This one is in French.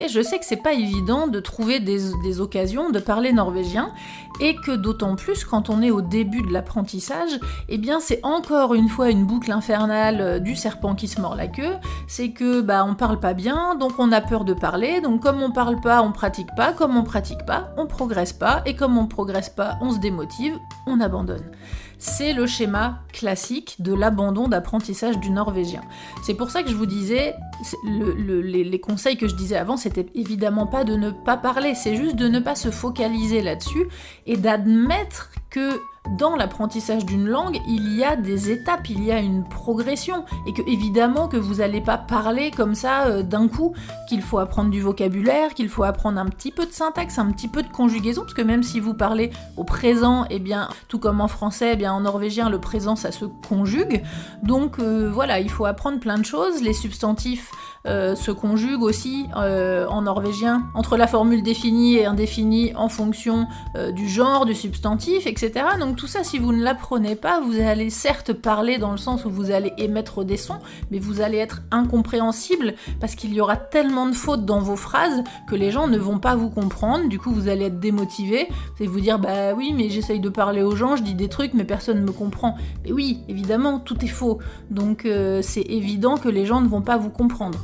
Et je sais que c'est pas évident de trouver des occasions de parler norvégien, et que d'autant plus quand on est au début de l'apprentissage, eh bien c'est encore une fois une boucle infernale du serpent qui se mord la queue, c'est que on parle pas bien, donc on a peur de parler, donc comme on parle pas, on pratique pas, comme on pratique pas, on progresse pas, et comme on progresse pas, on se démotive, on abandonne. C'est le schéma classique de l'abandon d'apprentissage du norvégien. C'est pour ça que je vous disais, les conseils que je disais avant, c'était évidemment pas de ne pas parler, c'est juste de ne pas se focaliser là-dessus et d'admettre que dans l'apprentissage d'une langue, il y a des étapes, il y a une progression, et que évidemment que vous n'allez pas parler comme ça d'un coup, qu'il faut apprendre du vocabulaire, qu'il faut apprendre un petit peu de syntaxe, un petit peu de conjugaison, parce que même si vous parlez au présent, eh bien, tout comme en français, eh bien, en norvégien, le présent, ça se conjugue, donc voilà, il faut apprendre plein de choses, les substantifs se conjuguent aussi en norvégien, entre la formule définie et indéfinie en fonction du genre, du substantif, etc. Donc tout ça, si vous ne l'apprenez pas, vous allez certes parler dans le sens où vous allez émettre des sons, mais vous allez être incompréhensible parce qu'il y aura tellement de fautes dans vos phrases que les gens ne vont pas vous comprendre, du coup vous allez être démotivé, vous allez vous dire bah oui mais j'essaye de parler aux gens, je dis des trucs mais personne ne me comprend. Mais oui, évidemment, tout est faux, donc c'est évident que les gens ne vont pas vous comprendre.